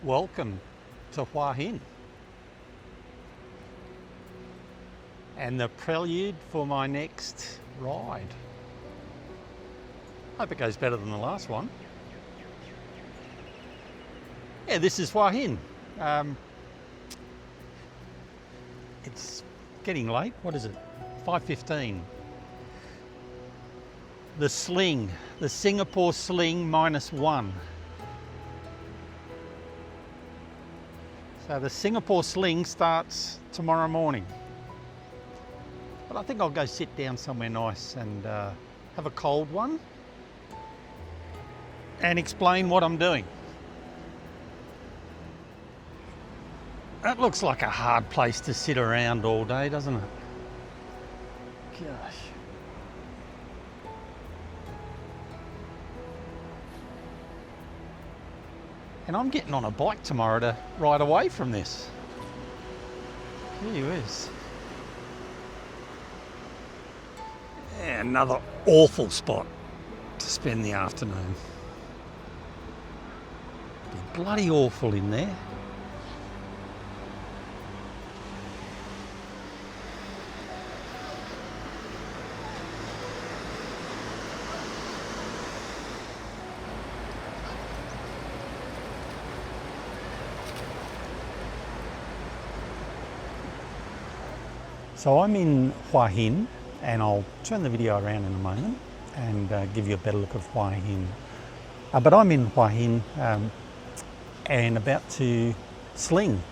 Welcome to Hua Hin and the prelude for my next ride. Hope it goes better than the last one. Yeah, this is Hua Hin. It's getting late. What is it? 5:15. The Sling, the Singapore Sling -1. So the Singapore Sling starts tomorrow morning. But I think I'll go sit down somewhere nice and have a cold one and explain what I'm doing. That looks like a hard place to sit around all day, doesn't it? Gosh. And I'm getting on a bike tomorrow to ride away from this. Gee whiz. Yeah, another awful spot to spend the afternoon. It'd be bloody awful in there. So I'm in Hua Hin, and I'll turn the video around in a moment and give you a better look of Hua Hin. But I'm in Hua Hin and about to sling.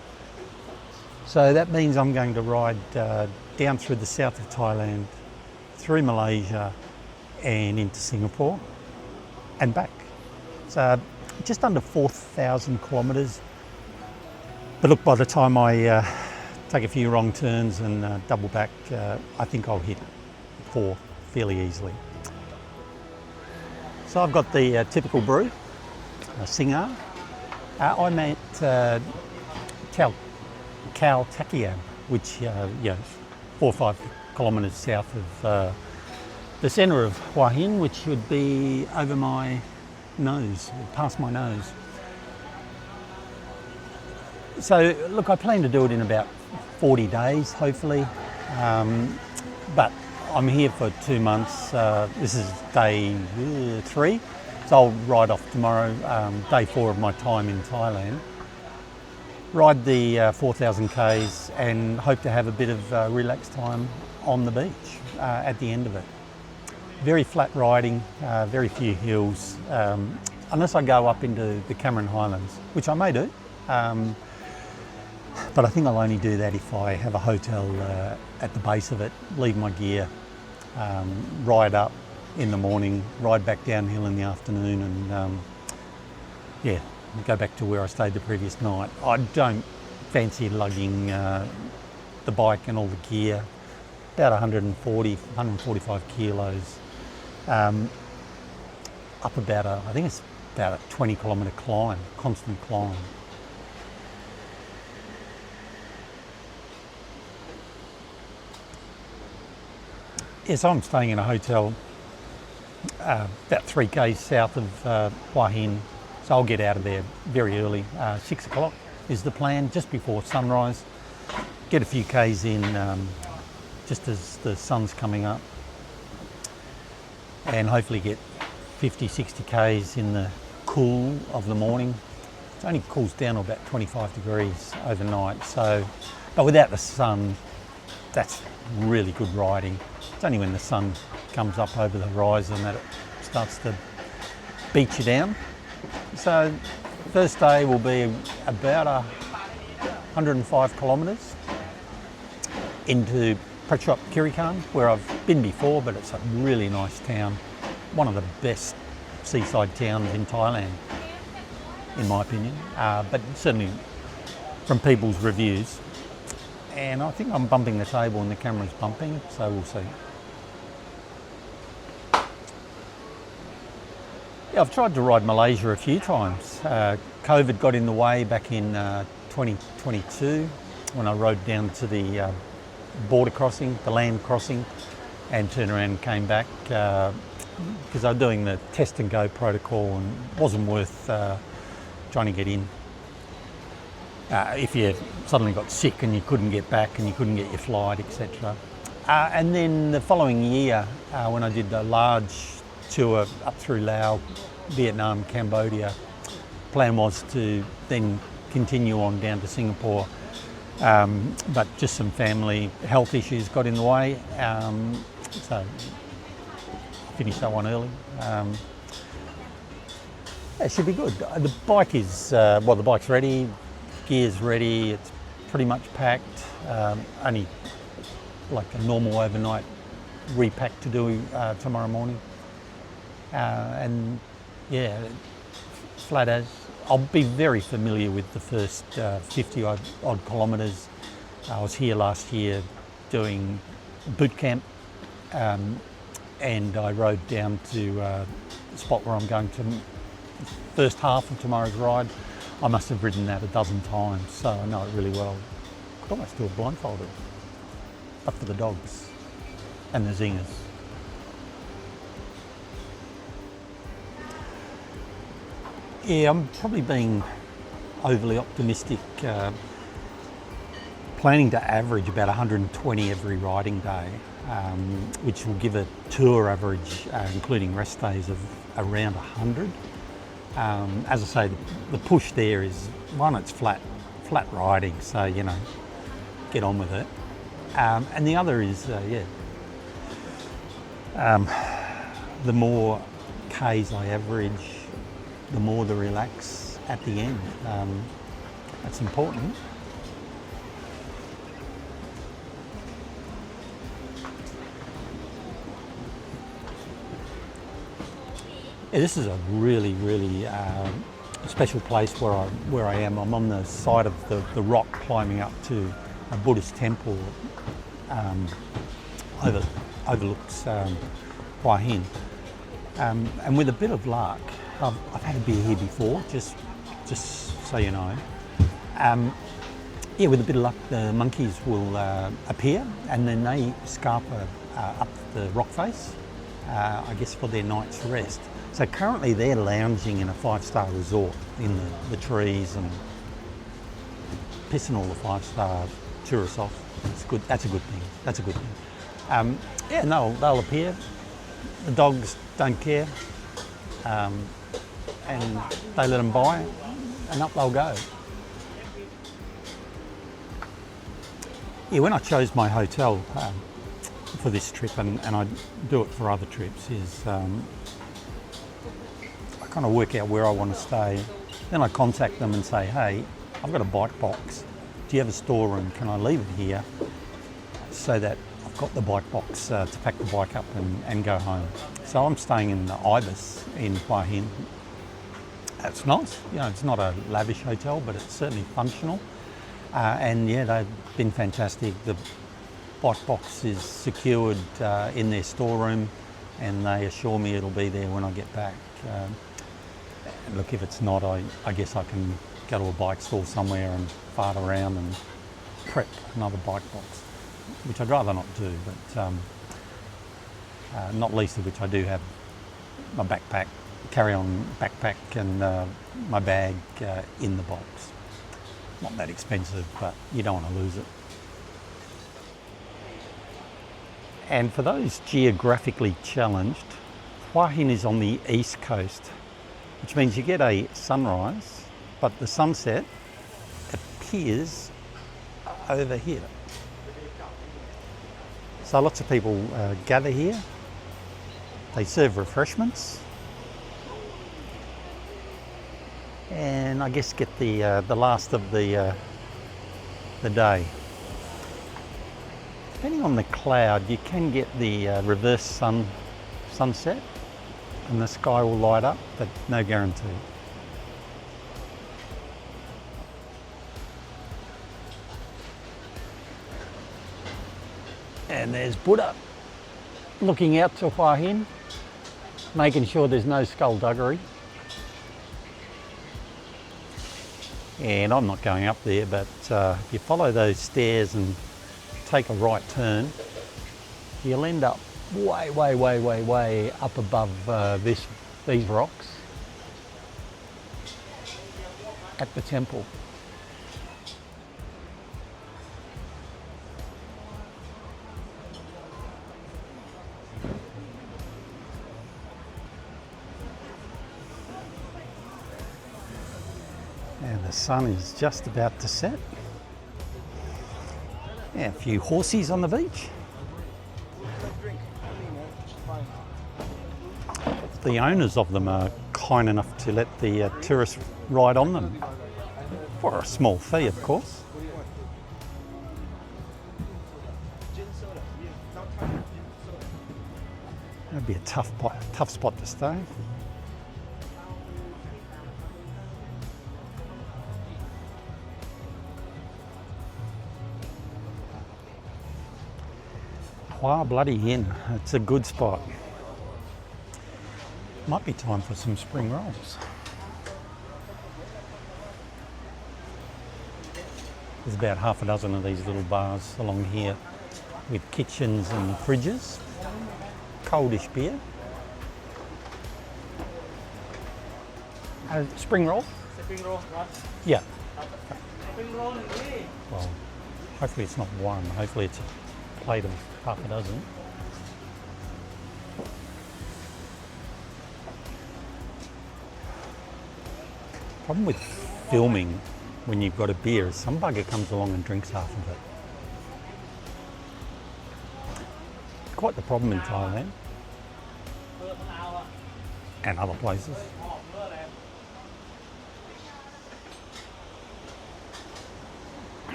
So that means I'm going to ride down through the south of Thailand, through Malaysia and into Singapore and back. So just under 4,000 kilometres. But look, by the time I take a few wrong turns and double back, I think I'll hit 4 fairly easily. So I've got the typical brew, a Singar. I'm at Khao Takiab, which 4 or 5 kilometres south of the centre of Hua Hin, which would be over my nose, past my nose. So look, I plan to do it in about 40 days, hopefully, but I'm here for 2 months. This is day 3, so I'll ride off tomorrow, day 4 of my time in Thailand. Ride the 4,000 Ks and hope to have a bit of relaxed time on the beach at the end of it. Very flat riding, very few hills, unless I go up into the Cameron Highlands, which I may do. But I think I'll only do that if I have a hotel at the base of it, leave my gear, ride up in the morning, ride back downhill in the afternoon, and go back to where I stayed the previous night. I don't fancy lugging the bike and all the gear, about 145 kilos, up about I think it's about a 20-kilometre climb, constant climb. Yes, I'm staying in a hotel about 3 k's south of Hua Hin, so I'll get out of there very early. 6 o'clock is the plan, just before sunrise. Get a few k's in just as the sun's coming up, and hopefully get 50, 60 k's in the cool of the morning. It only cools down to about 25 degrees overnight, so, but without the sun, that's really good riding. It's only when the sun comes up over the horizon that it starts to beat you down. So first day will be about 105 kilometres into Prachuap Khiri Khan, where I've been before, but it's a really nice town. One of the best seaside towns in Thailand, in my opinion, but certainly from people's reviews. And I think I'm bumping the table and the camera's bumping, so we'll see. Yeah, I've tried to ride Malaysia a few times. COVID got in the way back in 2022 when I rode down to the border crossing, the land crossing, and turned around and came back because they were doing the test and go protocol and it wasn't worth trying to get in. if you suddenly got sick and you couldn't get back and you couldn't get your flight, etc. And then the following year, when I did the large tour up through Laos, Vietnam, Cambodia, plan was to then continue on down to Singapore, but just some family health issues got in the way, so finished that one early. It should be good. The bike is, well, the bike's ready, gear's ready, it's pretty much packed, only like a normal overnight repack to do tomorrow morning. And yeah, flat as. I'll be very familiar with the first 50 odd kilometres. I was here last year doing boot camp, and I rode down to the spot where I'm going to first half of tomorrow's ride. I must have ridden that a dozen times, so I know it really well. Could almost do it blindfolded, but for the dogs and the zingers. Yeah, I'm probably being overly optimistic, planning to average about 120 every riding day, which will give a tour average, including rest days, of around 100. As I say, the push there is, one, it's flat riding, so, you know, get on with it. And the other is, the more Ks I average, the more the relax at the end. That's important. Yeah, this is a really special place where I am. I'm on the side of the rock climbing up to a Buddhist temple, overlooks Hua Hin. And with a bit of luck, I've had a beer here before, just so you know. Yeah, with a bit of luck, the monkeys will appear, and then they scarper up the rock face, I guess for their night's rest. So currently they're lounging in a 5-star resort in the trees and pissing all the 5-star tourists off. It's good. That's a good thing. Yeah, and they'll appear. The dogs don't care. And they let them by, and up they'll go. Yeah, when I chose my hotel for this trip, and I do it for other trips, is I kind of work out where I want to stay. Then I contact them and say, hey, I've got a bike box. Do you have a storeroom? Can I leave it here so that I've got the bike box to pack the bike up and go home? So I'm staying in the Ibis in Hua Hin. It's nice, you know, it's not a lavish hotel, but it's certainly functional. And yeah, they've been fantastic. The bike box is secured in their storeroom, and they assure me it'll be there when I get back. Look, if it's not, I guess I can go to a bike store somewhere and fart around and prep another bike box, which I'd rather not do, but not least of which I do have my backpack, carry-on backpack, and my bag in the box. Not that expensive, but you don't want to lose it. And for those geographically challenged, Hua Hin is on the east coast, which means you get a sunrise, but the sunset appears over here. So lots of people gather here. They serve refreshments, and I guess get the last of the day. Depending on the cloud, you can get the reverse sunset, and the sky will light up, but no guarantee. And there's Buddha looking out to Hua Hin, making sure there's no skullduggery. And I'm not going up there, but if you follow those stairs and take a right turn, you'll end up way up above these rocks at the temple. And the sun is just about to set. Yeah, a few horsies on the beach. The owners of them are kind enough to let the tourists ride on them, for a small fee, of course. That'd be a tough spot to stay. Hua Hin, it's a good spot. Might be time for some spring rolls. There's about half a dozen of these little bars along here with kitchens and fridges. Coldish beer. Spring roll? Spring roll, right? Yeah. Spring roll, Well, hopefully it's not one. Hopefully it's a plate of half a dozen. Problem with filming when you've got a beer is some bugger comes along and drinks half of it. Quite the problem in Thailand and other places.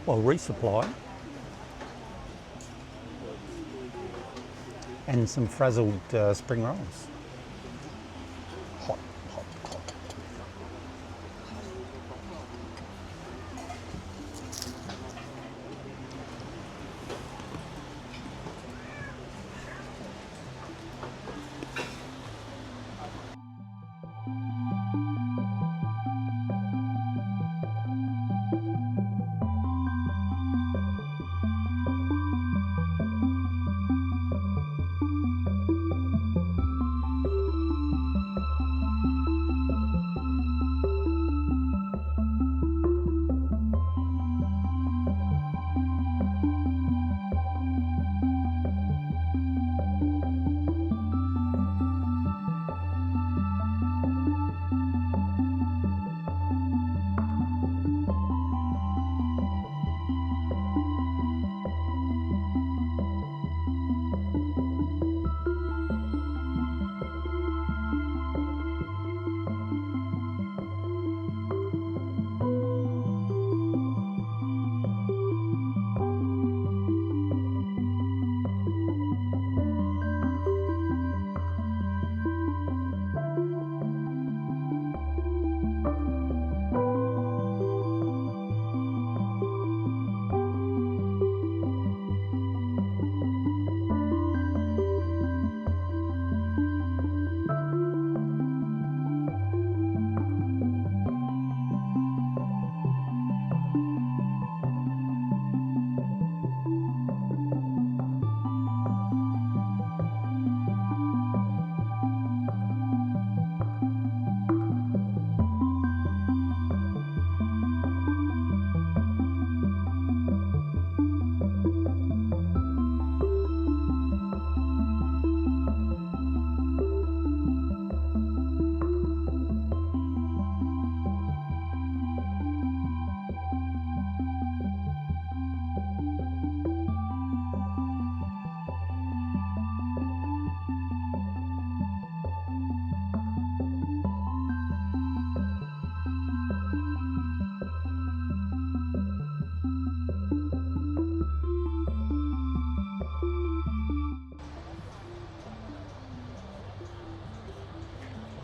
Well, resupply and some frazzled spring rolls. Hot, hot, hot.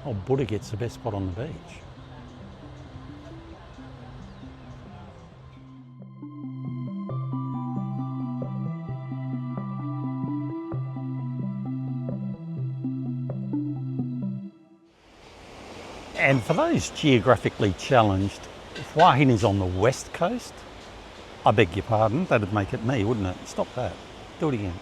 Oh, Buddha gets the best spot on the beach. And for those geographically challenged, if Hua Hin is on the west coast, I beg your pardon, that'd make it me, wouldn't it? Stop that. Do it again.